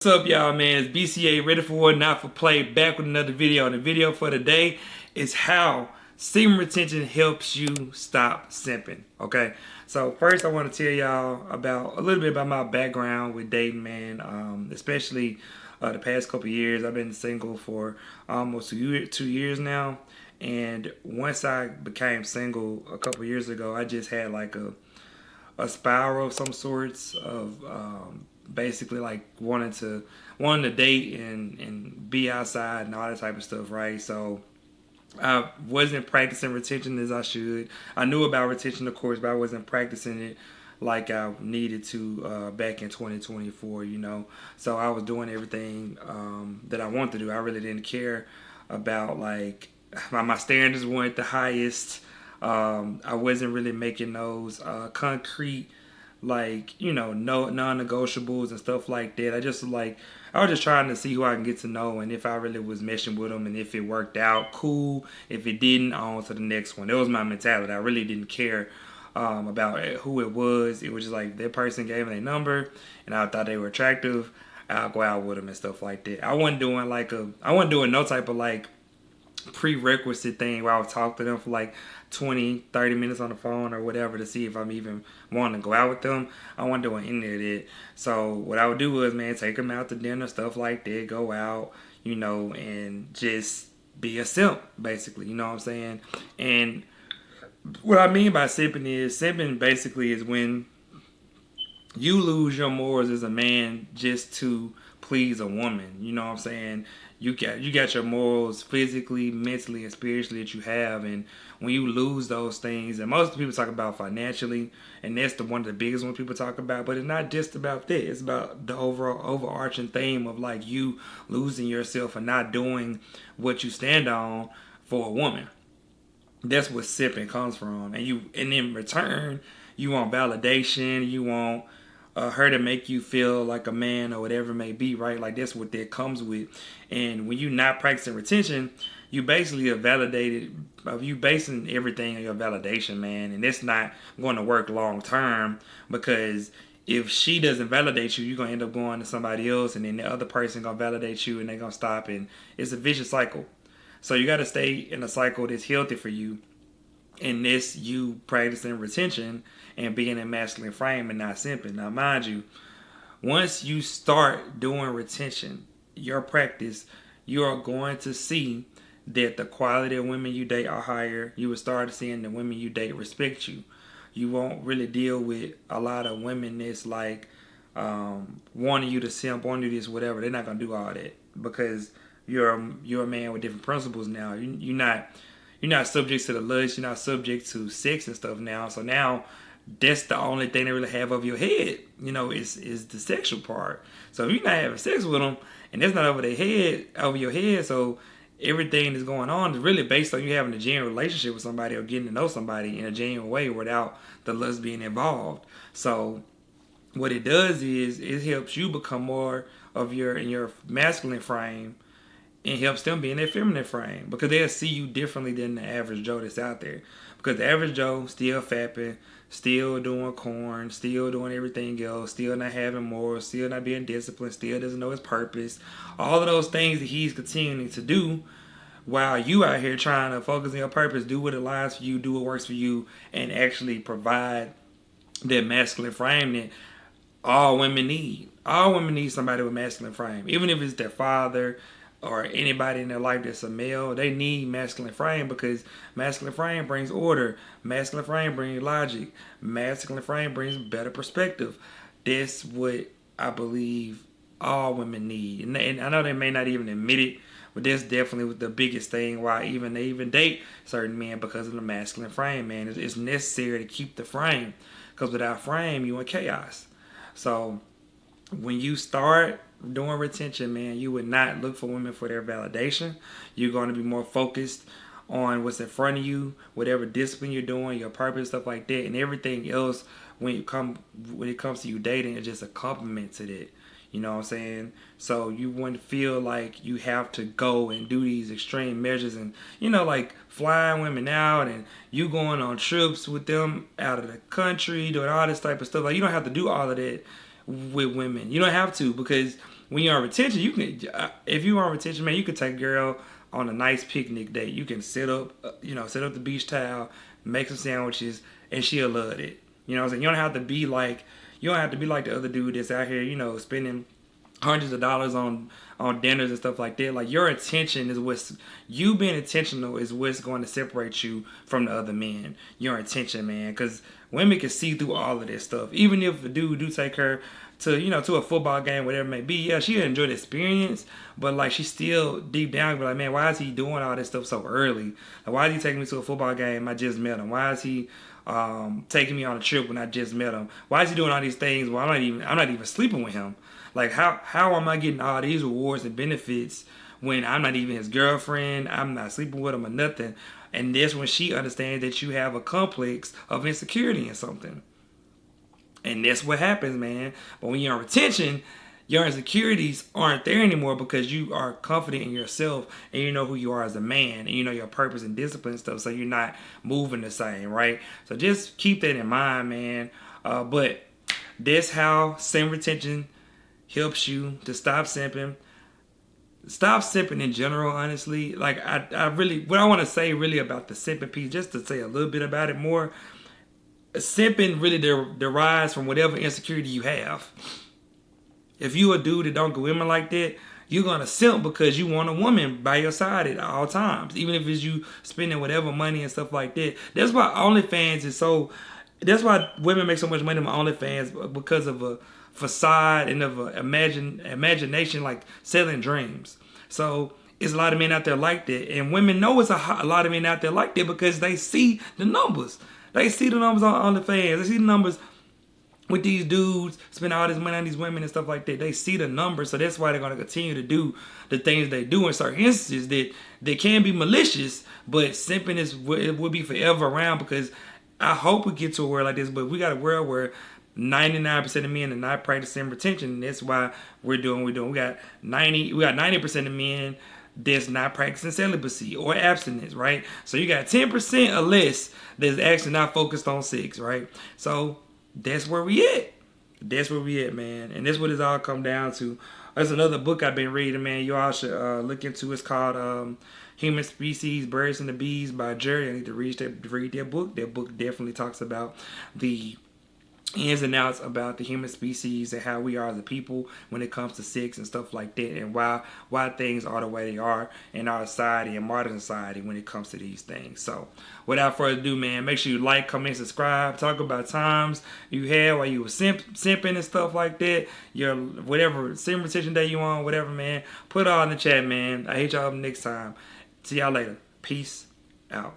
What's up, y'all, man? It's BCA, ready for war, not for play, back with another video. And the video for today is how semen retention helps you stop simping. Okay, so first I want to tell y'all about a little bit about my background with dating, man. Especially the past couple years. I've been single for almost 2 years now, and once I became single a couple years ago, I just had like a spiral of some sorts of basically like wanting to date and be outside and all that type of stuff, right? So I wasn't practicing retention as I should. I knew about retention, of course, but I wasn't practicing it like I needed to back in 2024, you know. So I was doing everything that I wanted to do. I really didn't care about like my standards weren't the highest. I wasn't really making those concrete, like, you know, no non-negotiables and stuff like that. I was just trying to see who I can get to know and if I really was meshing with them, and if it worked out, cool. If it didn't, on to the next one. That was my mentality. I really didn't care about who it was. It was just like that person gave me their number and I thought they were attractive. I'll go out with them and stuff like that. I wasn't doing no type of like prerequisite thing where I would talk to them for like 20, 30 minutes on the phone or whatever to see if I'm even wanting to go out with them. I wasn't doing any of that. So what I would do was, man, take them out to dinner, stuff like that, go out, you know, and just be a simp, basically, you know what I'm saying? And what I mean by simping basically is when you lose your morals as a man just to please a woman. You know what I'm saying? You got your morals physically, mentally, and spiritually that you have, and when you lose those things, and most people talk about financially, and that's the one of the biggest ones people talk about. But it's not just about that. It's about the overall overarching theme of like you losing yourself and not doing what you stand on for a woman. That's what sipping comes from, and in return, you want validation. You want her to make you feel like a man or whatever it may be, right? Like that's what that comes with. And when you're not practicing retention, you basically are validated. You basing everything on your validation, man, and it's not going to work long term because if she doesn't validate you, you're gonna end up going to somebody else, and then the other person gonna validate you, and they're gonna stop, and it's a vicious cycle. So you got to stay in a cycle that's healthy for you, and this you practicing retention and being in masculine frame and not simping. Now, mind you, once you start doing retention, your practice, you are going to see that the quality of women you date are higher. You will start seeing the women you date respect you. You won't really deal with a lot of women that's like wanting you to simp, wanting you this, whatever. They're not gonna do all that because you're a man with different principles now. You're not subject to the lust. You're not subject to sex and stuff now. So now that's the only thing they really have over your head. You know, is the sexual part. So if you're not having sex with them and that's not over your head, so everything that's going on is really based on you having a genuine relationship with somebody or getting to know somebody in a genuine way without the lust being involved. So what it does is it helps you become more of your masculine frame and helps them be in their feminine frame because they'll see you differently than the average Joe that's out there. Because the average Joe still fapping, still doing corn, still doing everything else, still not having morals, still not being disciplined, still doesn't know his purpose. All of those things that he's continuing to do while you out here trying to focus on your purpose, do what aligns for you, do what works for you, and actually provide that masculine frame that all women need. All women need somebody with masculine frame. Even if it's their father or anybody in their life that's a male, they need masculine frame because masculine frame brings order. Masculine frame brings logic. Masculine frame brings better perspective. That's what I believe all women need. And I know they may not even admit it, but that's definitely the biggest thing why they even date certain men because of the masculine frame, man. It's necessary to keep the frame because without frame, you in chaos. So when you start doing retention, man, you would not look for women for their validation. You're going to be more focused on what's in front of you, whatever discipline you're doing, your purpose, stuff like that, and everything else when it comes to you dating is just a compliment to that. You know what I'm saying? So you wouldn't feel like you have to go and do these extreme measures and, you know, like flying women out and you going on trips with them out of the country, doing all this type of stuff. Like, you don't have to do all of that with women. You don't have to because when you're on retention, you can, if you're on retention, man, you can take a girl on a nice picnic date. You can set up, set up the beach towel, make some sandwiches, and she'll love it. You know what I'm saying? You don't have to be like the other dude that's out here, spending hundreds of dollars on dinners and stuff like that. Like, your intention is you being intentional is what's going to separate you from the other men. Your intention, man, because women can see through all of this stuff. Even if a dude do take her to a football game, whatever it may be, yeah, she'll enjoy the experience, but like, she still deep down be like, man, why is he doing all this stuff so early? Like, why is he taking me to a football game? I just met him. Why is he taking me on a trip when I just met him? Why is he doing all these things? Well, I'm not even sleeping with him. Like, how am I getting all these rewards and benefits when I'm not even his girlfriend? I'm not sleeping with him or nothing. And that's when she understands that you have a complex of insecurity in something. And that's what happens, man. But when you're on retention, your insecurities aren't there anymore because you are confident in yourself and you know who you are as a man and you know your purpose and discipline and stuff. So you're not moving the same, right? So just keep that in mind, man. But that's how sim retention helps you to stop simping. Stop simping in general, honestly. Like, I really, what I want to say really about the simping piece, just to say a little bit about it more, simping really derives from whatever insecurity you have. If you a dude that don't get women like that, you're going to simp because you want a woman by your side at all times, even if it's you spending whatever money and stuff like that. That's why OnlyFans is so, that's why women make so much money on OnlyFans, because of a facade and of a imagination, like selling dreams. So it's a lot of men out there like that, and women know it's a lot of men out there like that because they see the numbers. They see the numbers on OnlyFans. They see the numbers with these dudes spending all this money on these women and stuff like that. They see the numbers, so that's why they're going to continue to do the things they do in certain instances that they can be malicious, but simping it will be forever around, because I hope we get to a world like this, but we got a world where 99% of men are not practicing retention, and that's why we're doing what we're doing. We got 90% of men that's not practicing celibacy or abstinence, right? So you got 10% or less that's actually not focused on sex, right? So that's where we at. That's where we at, man. And that's what it's all come down to. There's another book I've been reading, man. You all should look into. It's called Human Species, Birds and the Bees by Jerry. I need to read that book. That book definitely talks about the ins and outs about the human species and how we are as a people when it comes to sex and stuff like that, and why things are the way they are in our society and modern society when it comes to these things. So without further ado, man, make sure you like, comment, subscribe. Talk about times you had while you were simping and stuff like that, your whatever sim retention day you on, whatever, man. Put it all in the chat, man. I hate y'all next time. See y'all later. Peace out.